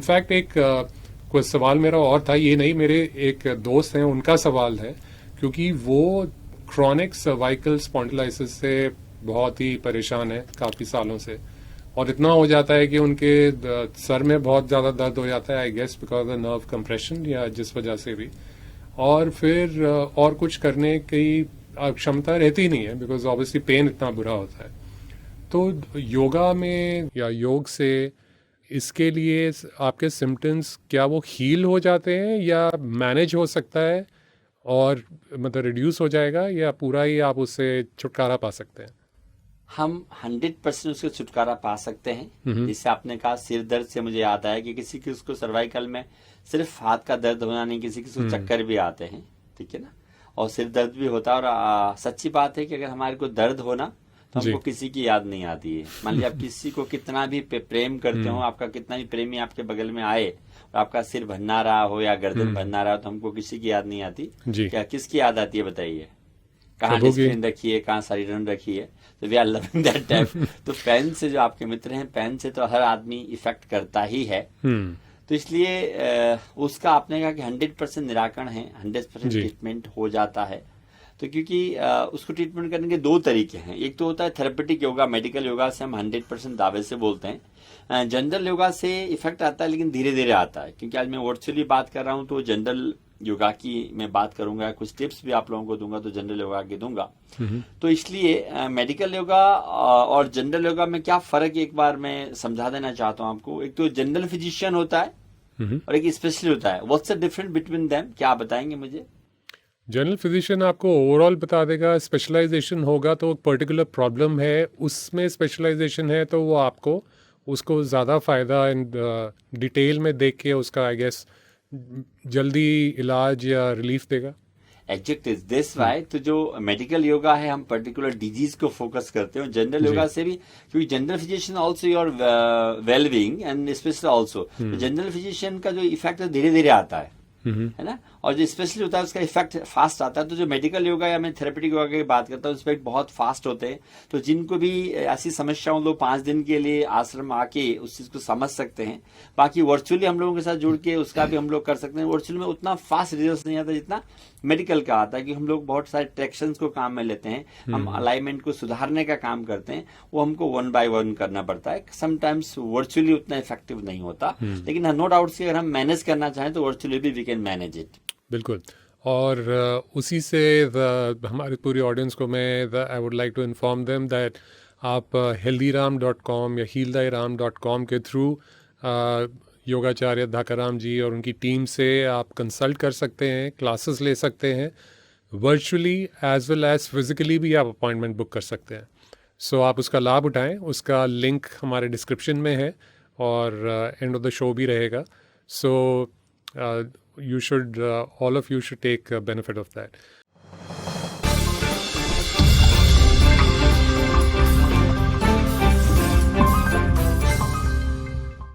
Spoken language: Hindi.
इनफैक्ट एक कोई सवाल मेरा और था, ये नहीं, मेरे एक दोस्त हैं उनका सवाल है, क्योंकि वो क्रॉनिक सर्वाइकल स्पॉन्डिलाइसिस से बहुत ही परेशान है काफी सालों से, और इतना हो जाता है कि उनके सर में बहुत ज्यादा दर्द हो जाता है, I guess because of nerve compression या जिस वजह से भी, और फिर और कुछ करने की क्षमता रहती नहीं है बिकॉज ऑब्वियसली पेन इतना बुरा होता है। तो योगा में या योग से इसके लिए आपके सिम्टम्स क्या वो हील हो जाते हैं या मैनेज हो सकता है और मतलब रिड्यूस हो जाएगा, या पूरा ही आप उससे छुटकारा पा सकते हैं? हम 100% उससे छुटकारा पा सकते हैं। जैसे आपने कहा सिर दर्द से मुझे याद आया कि किसी किसी को सर्वाइकल में सिर्फ हाथ का दर्द होना नहीं, किसी किसी को चक्कर भी आते हैं, ठीक है ना, और सिर दर्द भी होता है। और सच्ची बात है कि अगर हमारे को दर्द हो ना तो हमको किसी की याद नहीं आती है। मान लीजिए आप किसी को कितना भी प्रेम करते हो, आपका कितना भी प्रेमी आपके बगल में आए और आपका सिर भन्ना रहा हो या गर्दन भन्ना रहा हो, तो हमको किसी की याद नहीं आती। क्या किसकी याद आती है बताइए? कहाँ डिस्प्लिन रखी है, कहाँ सारी रन रखी है। तो we are loving that type. तो पेन से जो आपके मित्र हैं, पेन से तो हर आदमी इफेक्ट करता ही है। तो इसलिए उसका आपने कहा कि 100% निराकरण है, 100% ट्रीटमेंट हो जाता है। तो क्योंकि उसको ट्रीटमेंट करने के दो तरीके हैं। एक तो होता है थेरेपेटिक योगा, मेडिकल योगा से हम 100% दावे से बोलते हैं। जनरल योगा से इफेक्ट आता है लेकिन धीरे धीरे आता है। क्योंकि आज मैं वर्चुअली बात कर रहा हूँ तो जनरल योगा की मैं बात करूंगा, कुछ टिप्स भी आप लोगों को दूंगा, तो जनरल योगा की दूंगा। तो इसलिए मेडिकल योगा और जनरल योगा में क्या फर्क एक बार मैं समझा देना चाहता हूँ आपको। एक तो जनरल फिजिशियन होता है और एक स्पेशलिस्ट होता है। What's the difference between them, क्या आप बताएंगे मुझे? जनरल फिजिशियन आपको ओवरऑल बता देगा, स्पेशलाइजेशन होगा तो पर्टिकुलर प्रॉब्लम है उसमें स्पेशलाइजेशन है तो वो आपको उसको ज़्यादा फ़ायदा डिटेल में देख के उसका आई गेस जल्दी इलाज या रिलीफ देगा। Exact is this why. तो जो मेडिकल योगा है हम पर्टिकुलर डिजीज को फोकस करते हैं। जनरल योगा से भी, क्योंकि general physician also your well being and special also, general physician का जो इफेक्ट धीरे धीरे आता है ना, और जो स्पेशली होता है उसका इफेक्ट फास्ट आता है। तो जो मेडिकल योगा या मैं थेरेपेटिक योगा की बात करता हूँ उस पर बहुत फास्ट होते हैं। तो जिनको भी ऐसी समस्या हो, लोग 5 दिन के लिए आश्रम आके उस चीज को समझ सकते हैं। बाकी वर्चुअली हम लोगों के साथ जुड़ के उसका भी हम लोग कर सकते हैं। वर्चुअली में उतना फास्ट रिजल्ट नहीं आता जितना मेडिकल का आता है, कि हम लोग बहुत सारे ट्रैक्शंस को काम में लेते हैं, हम अलाइनमेंट को सुधारने का काम करते हैं, वो हमको 1 by 1 करना पड़ता है। समटाइम्स वर्चुअली उतना इफेक्टिव नहीं होता, लेकिन नो डाउट से अगर हम मैनेज करना चाहें तो वर्चुअली भी वी कैन मैनेज इट। बिल्कुल। और उसी से हमारी पूरी ऑडियंस को मैं I would like to inform them that आप healthyram.com या healthyram.com के थ्रू योगाचार्य धाकाराम जी और उनकी टीम से आप कंसल्ट कर सकते हैं, क्लासेस ले सकते हैं, virtually as well as physically भी आप अपॉइंटमेंट बुक कर सकते हैं। सो आप उसका लाभ उठाएं। उसका लिंक हमारे डिस्क्रिप्शन में है और एंड ऑफ द शो भी रहेगा। सो you should all of you should take benefit of that.